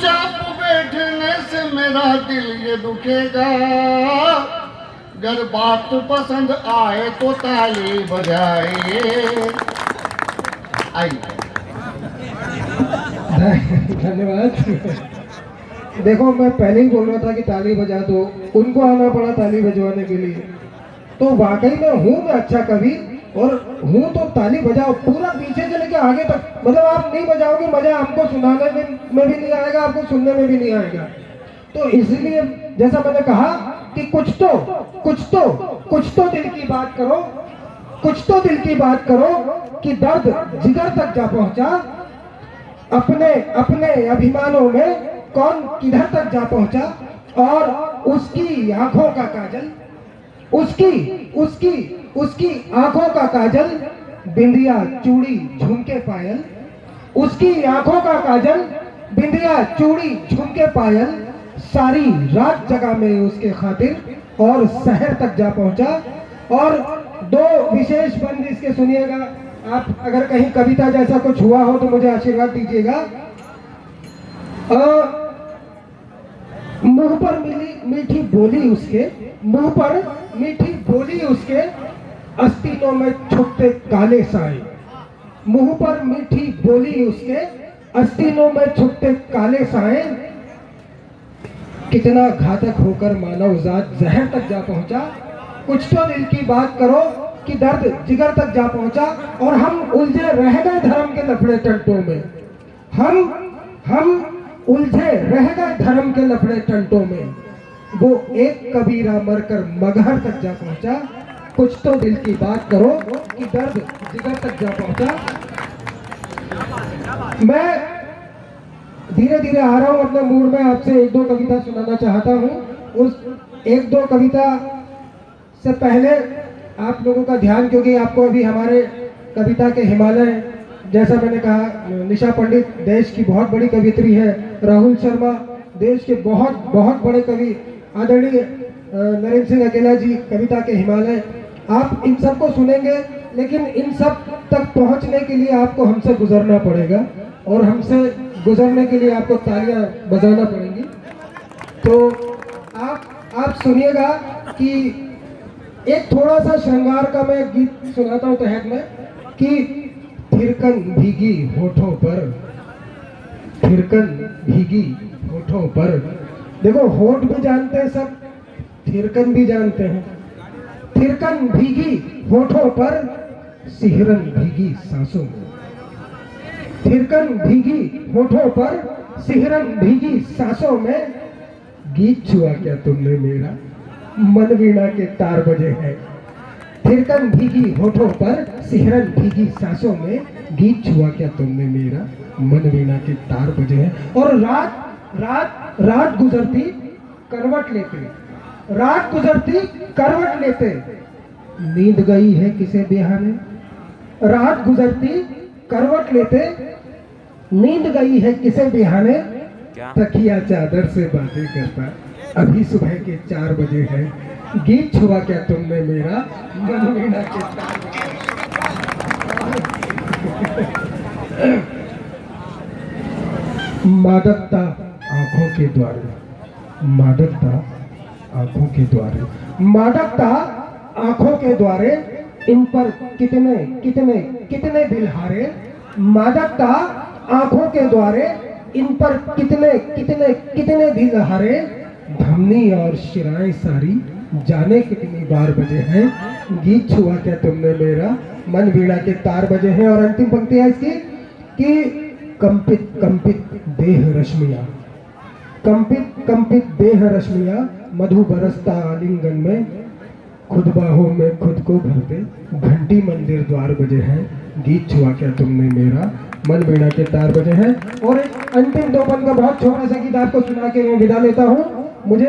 चुपचाप बैठने से मेरा दिल ये दुखेगा, अगर बात पसंद आए तो ताली बजाइए। आइए। धन्यवाद। देखो मैं पहले ही बोल रहा था कि ताली बजा दो, उनको आना पड़ा ताली बजवाने के लिए। तो वाकई में हूँ मैं अच्छा कवि, और हूँ तो ताली बजाओ पूरा पीछे से लेके आगे तक। मतलब आप नहीं बजाओगे, मजा हमको सुनाने में भी नहीं आएगा, आपको सुनने में भी नहीं आएगा। तो इसलिए जैसा मैंने कहा कि कुछ तो दिल की बात करो, कुछ तो दिल की बात करो कि दर्द जिगर तक जा पहुंचा। अपने अपने अभिमानों में कौन किधर तक जा पहुंचा, और उसकी आंखों का काजल, उसकी आंखों का काजल, बिंदिया चूड़ी झुमके पायल, उसकी आंखों का काजल, बिंदिया चूड़ी झुमके पायल, सारी रात जगा में उसके खातिर और शहर तक जा पहुंचा। और दो विशेष बंद इसके सुनिएगा। आप अगर कहीं कविता जैसा कुछ हुआ हो तो मुझे आशीर्वाद दीजिएगा। मुंह पर मीठी बोली उसके, मुंह पर मीठी बोली उसके, आस्तीनों में छुपते काले साए। मुंह पर मीठी बोली उसके, आस्तीनों में छुपते काले साए। कितना घातक होकर मानव जात जहर तक जा पहुंचा। कुछ तो दिल की बात करो कि दर्द जिगर तक जा पहुंचा। और हम उलझे रह गए धर्म के लफड़े टंटों में, हम उलझे रह गए धर्म के लफड़े टंटों में। वो एक कबीरा मरकर मगहर तक जा पहुंचा। कुछ तो दिल की बात करो कि दर्द जिगर तक जा पहुंचा। मैं धीरे धीरे आ रहा हूं अपने मूड में। आपसे एक दो कविता सुनाना चाहता हूं। उस एक दो कविता से पहले आप लोगों का ध्यान, क्योंकि आपको अभी हमारे कविता के हिमालय, जैसा मैंने कहा, निशा पंडित देश की बहुत बड़ी कवित्री है, राहुल शर्मा देश के बहुत बहुत बड़े कवि, आदरणीय नरेंद्र सिंह अकेला जी कविता के हिमालय। आप इन सबको सुनेंगे, लेकिन इन सब तक पहुंचने के लिए आपको हमसे गुजरना पड़ेगा, और हमसे गुजरने के लिए आपको तालियां बजाना पड़ेंगी। तो आप सुनिएगा कि एक थोड़ा सा श्रृंगार का मैं गीत सुनाता हूं तहत में कि थिरकन भीगी होठों पर, थिरकन भीगी होठों पर। देखो होठ भी जानते हैं सब, थिरकन भी जानते हैं। थिरकन भीगी होठों पर, सिहरन भीगी सांसों में। थिरकन भीगी होठों पर, सिहरन भीगी सांसों में। गीत छुआ क्या तुमने मेरा, मन वीणा के तार बजे हैं। थिरकन भीगी होठों पर, सिहरन भीगी सांसों में। गीत छुआ क्या तुमने मेरा, मन वीणा के तार बजे हैं। और रात गुजरती करवट लेते, रात गुजरती करवट लेते, नींद गई है किसे बिहाने। रात गुजरती करवट लेते, नींद गई है किसे बिहाने। तकिया चादर से बातें करता, अभी सुबह के 4 बजे हैं। गीत छुआ क्या तुमने मेरा, मन वीणा के तार बजे। मादकता आंखों के द्वारे, मादकता आंखों के द्वारे, मादकता आंखों के द्वारे। इन पर कितने कितने कितने दिल हारे। मादकता आंखों के द्वारे, इन पर कितने कितने कितने दिल हारे। धमनी और शिराएं सारी, जाने कितनी बार बजे हैं। गीत छुआ क्या तुमने मेरा, मन वीणा के तार बजे हैं। और अंतिम पंक्ति है इसकी कि कंपित कंपित देह रश्मिया, कंपित कंपित देह रश्मिया। मधु बरसता आलिंगन में, खुद बाहों में खुद को भरते, घंटी मंदिर द्वार बजे हैं। गीत छुआ क्या तुमने मेरा, मन वीणा के तार बजे हैं। और एक अंतिम दो पन का बहुत छोटा सा गीत आपको सुना के मैं विदा लेता हूँ। मुझे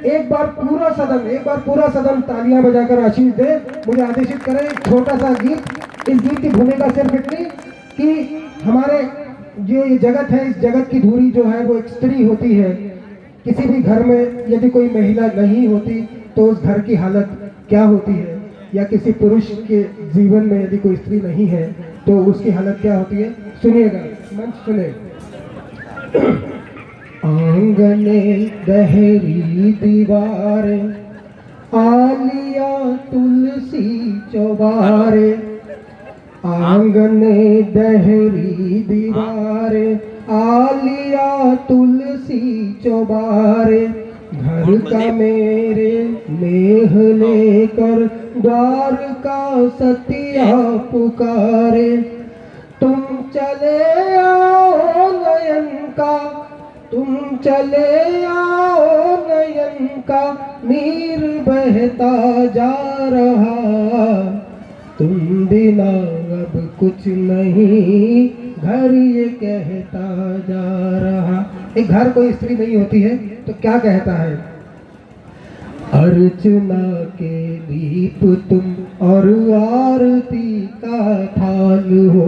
एक बार पूरा सदन तालियां बजाकर आशीष दे, मुझे आदेशित करे। एक छोटा सा गीत। इस गीत की भूमिका सिर्फ इतनी कि हमारे जो ये जगत है, इस जगत की धुरी जो है वो एक स्त्री होती है। किसी भी घर में यदि कोई महिला नहीं होती तो उस घर की हालत क्या होती है, या किसी पुरुष के जीवन में यदि कोई स्त्री नहीं है तो उसकी हालत क्या होती है। सुनिएगा, मंच सुने। आंगने दहरी दीवारें, आलिया तुलसी चौबारे। आंगने दहरी दीवारें, आलिया तुलसी चौबारे। घर का मेरे नेह लेकर द्वार का सतिया पुकारे। तुम चले आओ नयन का, तुम चले आओ नयन का, नीर बहता जा रहा। तुम बिना अब कुछ नहीं, घर ये कहता जा रहा। एक घर कोई स्त्री नहीं होती है तो क्या कहता है? अर्चना के दीप तुम और आरती का थाल हो।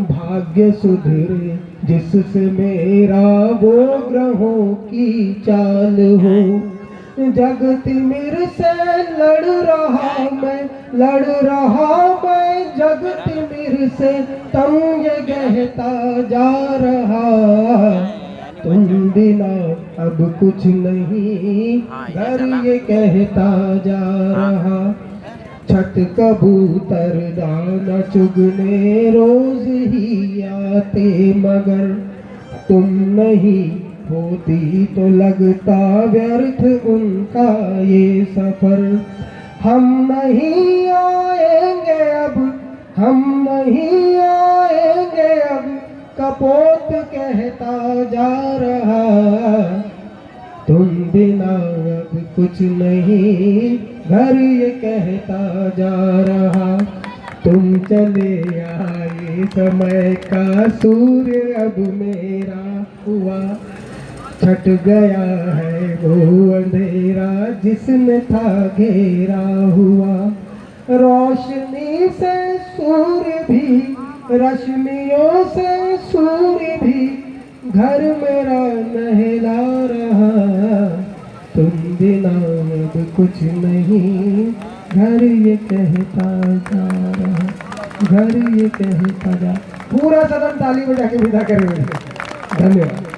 भाग्य सुधरे जिससे मेरा वो ग्रहों की चाल हो। जगत मेरे से लड़ रहा मैं, लड़ रहा मैं जगत मेरे से, तुम ये कहता जा रहा। तुम बिना अब कुछ नहीं, घर ये कहता जा रहा। छठ कबूतर दाना चुगने रोज ही आते, मगर तुम नहीं होती तो लगता व्यर्थ उनका ये सफर। हम नहीं आएंगे अब, हम नहीं आएंगे अब, कपोत कहता जा रहा। तुम बिना अब कुछ नहीं, घर ये कहता जा रहा। तुम चले आए समय का सूर्य अब मेरा हुआ। छट गया है वो अंधेरा जिसमें था घेरा हुआ। रोशनी से सूर्य भी, रश्मियों से सूर्य भी, घर मेरा नहला रहा। तुम बिना अब कुछ नहीं, घर ये कहता जा रहा, घर ये कहता जा। पूरा सदन ताली बजा के विदा करेंगे। धन्यवाद।